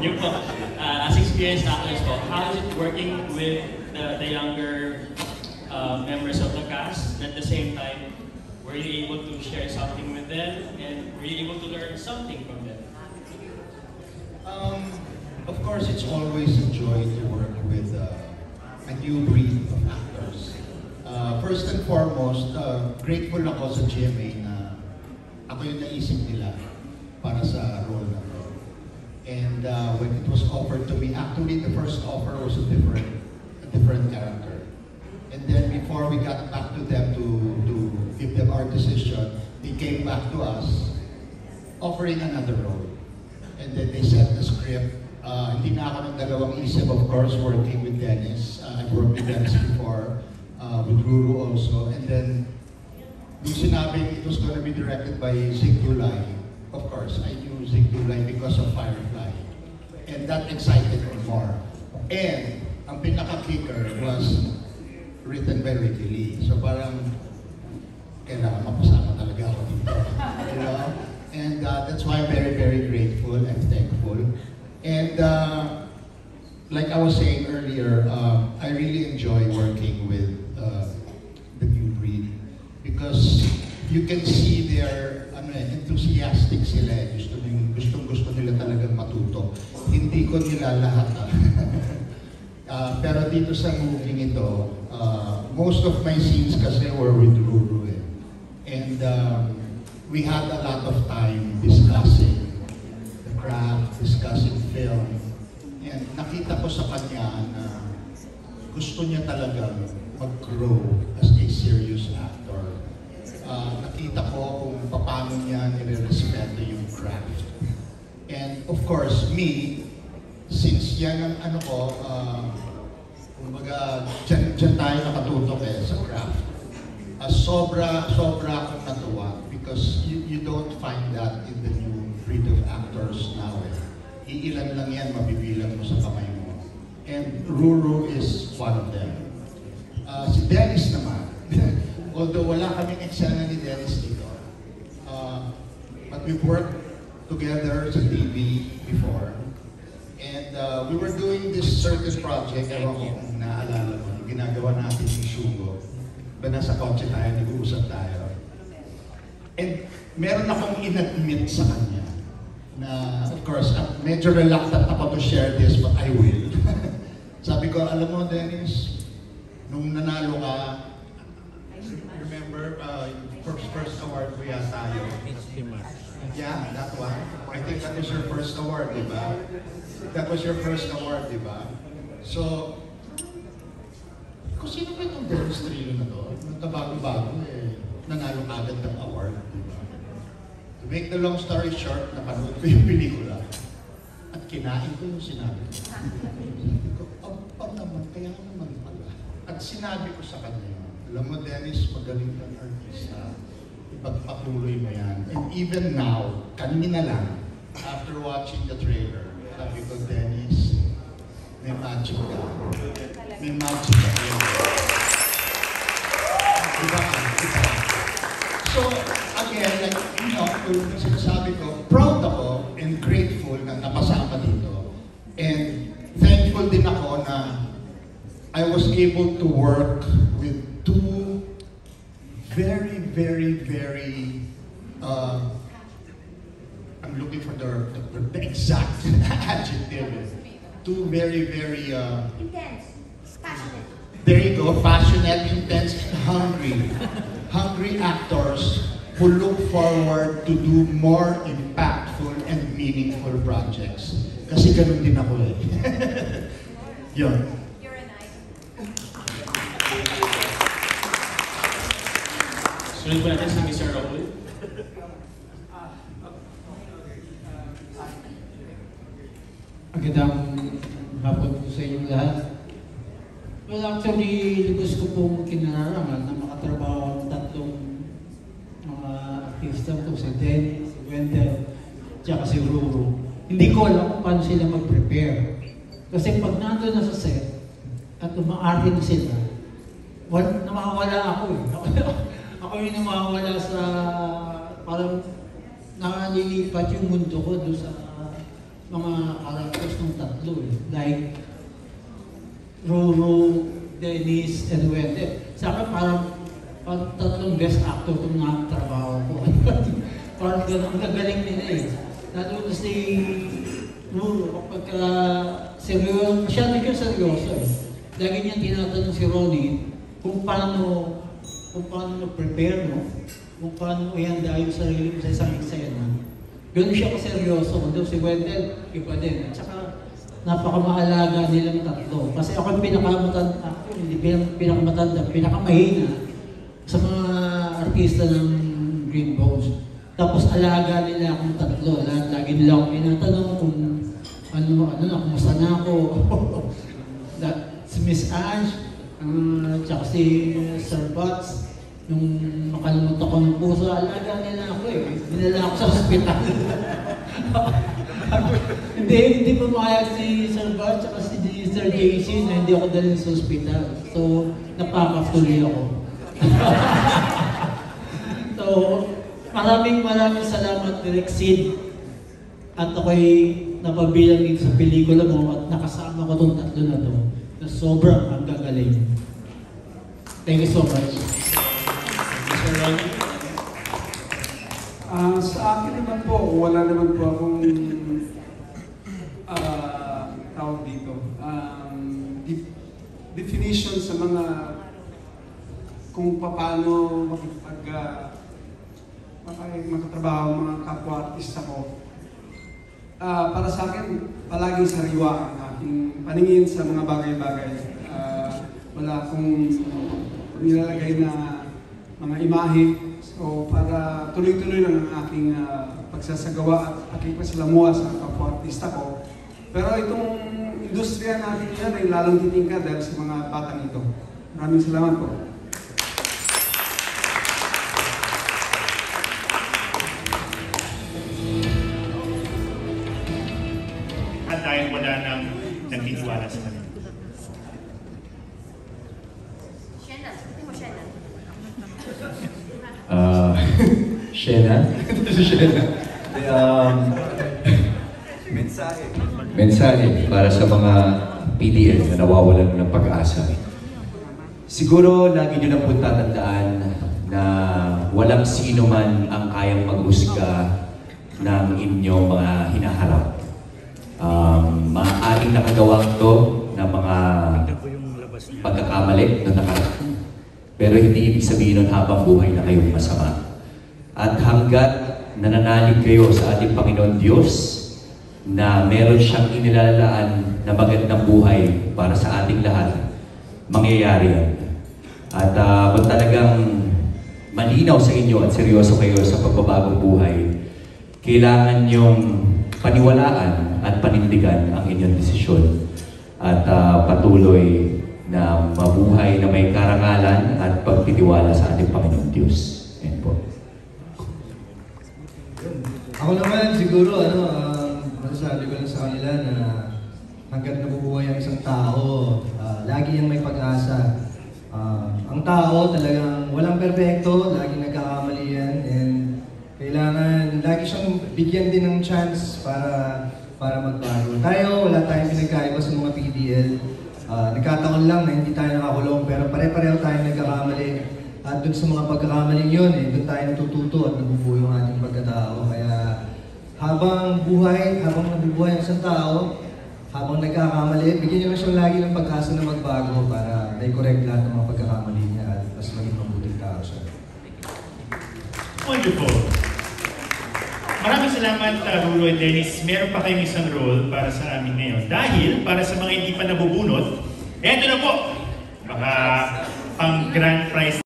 Yung po, as experienced actors po, how is it working with the younger members of the cast? At the same time, were you able to share something with them and were you able to learn something from them? Of course, it's always a joy to work with a new breed of actors. First and foremost, grateful ako sa GMA na ako yung naisip nila para sa role na to. And when it was offered to me, actually the first offer was a different character. And then before we got back to them to give them our decision, they came back to us offering another role. And then they sent the script. Hindi na ako nagdalawang isip, of course, working with Dennis. I've worked with Dennis before, with Ruru also. And then, nung sinabing it was going to be directed by Zig Dulay, of course, I knew Zig Dulay because of Firefly. And that excited me more. And, ang pinaka-kicker was written by Ricky Lee. So parang, kailangan mapasama talaga ako dito. You know? And that's why I'm very, very grateful and thankful. And like I was saying earlier, I really enjoy working with the new breed because you can see their enthusiastic sila. Gustong-gusto nila talagang matuto. Hindi ko nila lahat. Pero dito sa movie ito, most of my scenes kasi were with Ruru. And we had a lot of time discussing the craft, discussing film. And nakita ko sa kanya na gusto niya talaga mag-grow as a serious actor. Nakita ko kung paano niya nire-respeto yung craft. And of course, me, since yan ang ano ko, kumbaga, dyan tayo nakatutok sa craft. Sobra akong natuwa because you don't find that in the new breed of actors now. Iilan lang yan, mabibilang mo sa kamay mo. And Ruru is one of them. Si Dennis naman, although wala kaming eksena ni Dennis dito, but we've worked together sa TV before. And we were doing this circus project, ewan ko kung naalala mo, yung ginagawa natin yung Sugo. Ba nasa kotse tayo, nag-uusap tayo. And meron akong in-admit sa kanya na, of course, medyo reluctant ako to share this, but I will. Sabi ko, alam mo, Dennis, nung nanalo ka, remember, first award ko yata tayo. Yeah, that one. I think that was your first award, di ba? That was your first award, di ba? So, kung sino ba itong Dennis Trillo na to? Nagkabago-bago nanalo agad ng award, di ba? To make the long story short, napanood ko yung pelikula at kinain ko yung sinabi ko. Sabi ko, naman, kaya naman pala. At sinabi ko sa kanya, alam mo Dennis, magaling kang artista. Ipagpatuloy mo yan. And even now, kanina lang, after watching the trailer, sabi ko, Dennis, may magic ka. May magic ka. Diba? So, again, like, you know, sinasabi ko, proud ako and grateful na napasama dito. And thankful din ako na I was able to work with two very, I'm looking for the exact adjective. Two very, intense, passionate. There you go, passionate, intense, and hungry actors who look forward to do more impactful and meaningful projects. Kasi ganun din ako eh. Yun. You're an icon. Sunod po natin si Mr. Raul. Magandang hapon po sa inyong lahat. Well, actually, lubos ko pong kinaraman na makatrabaho ang tatlong mga artista ko, si Dennis, si Wendell, tsaka si Ruru. Hindi ko alam kung paano sila mag-prepare. Kasi pag nandun na sa set, at umaarte na sila, namawala ako eh. Ako yung namawala sa, parang nilipat yung mundo ko doon sa mga characters ng tatlo eh. Like Roro, Dennis, and Wendell. Sa akin parang tatlong best actor kung nakatrabaho ko. Parang ganun, nagaling nila eh. Lalo na si Roro, kapag seryoso, masyado ka seryoso eh. Lagi niya tinatanong si Ronnie kung paano prepare mo, kung paano ihanda yung sarili mo sa isang eksena. Ganun siya kaseryoso. Kung si Wendell, iba din. At saka, napakamaalaga nilang tatlo. Kasi ako yung pinakamahina sa mga artista ng Green Bones. Tapos alaga nila akong tatlo. Lagi nila akong tinatanong kung kumusta na ako. Si Miss Ange, tsaka si Sir Butts, nung makalimutan ko ng puso, alaga nila ako eh. Dinala ako sa ospital. Hindi pa makayag si Sir Butts tsaka si Sir JC na hindi ako dalhin sa ospital. So, napaka-tuloy ako. So, maraming salamat, Direk Sid. At ako'y napabilang dito sa pelikula mo at nakasama ko itong tatlo na to na sobrang ang gagaling. Thank you so much. Mr. Ronnie? Sa akin naman po, wala naman po akong tawag dito. Definition sa mga kung paano makatrabaho mga kapwa-artista ko. Para sa akin, palaging sariwa ang aking paningin sa mga bagay-bagay. Wala akong nilalagay na mga imahe. So, para tuloy-tuloy lang ang aking pagsasagawa at pakipagsalamua sa kapwa-artista ko. Pero itong industriya natin yan ay lalong titingkad dahil sa mga batang ito. Maraming salamat po. At dahil wala nang nagtitiwala sa kanila. Shena, sabi mo Shena. Shena? Shena. Mensahe para sa mga PDL na nawawalan ng pag-asa. Siguro lagi nyo lang po tatandaan na walang sino man ang kayang maghusga ng inyong mga hinaharap. Maaaring nakagawa to ng mga pagkakamali na nakaraan. Pero hindi ibig sabihin nun habang buhay na kayong masama. At hanggat nananalig kayo sa ating Panginoon Diyos na meron siyang inilalaan na magandang buhay para sa ating lahat, mangyayari yan. At kung talagang malinaw sa inyo at seryoso kayo sa pagbabagong buhay, kailangan niyong paniwalaan at panindigan ang inyong desisyon at patuloy na mabuhay na may karangalan at pagtitiwala sa ating Panginoon Diyos. Ayan po. Ako naman siguro, masasabi ko lang sa kanila na hanggat nabubuhay ang isang tao, lagi niyang may pag-asa. Ang tao talagang walang perpekto, laging nagkakamali yan, and kailangan lagi siyang bigyan din ng chance para magbago. Tayo, wala tayong pinagkaiba sa mga PDL. Nagkataon lang na hindi tayo nakakulong, pero pare-pareho tayo nagkakamali. At dun sa mga pagkakamaling yun, dun tayo natututo at nabubuo yung ating pagkatao. Kaya habang nabubuhay ang isang tao, habang nagkakamali, bigyan niyo lang siyang lagi ng pag-asa na magbago para na-correct lahat ng mga pagkakamali niya at mas maging mabuting tao siya. Wonderful. Maraming salamat, Rulo and Dennis. Meron pa kayong isang role para sa amin ngayon. Dahil, para sa mga hindi pa nabubunot, eto na po! Baka pang grand prize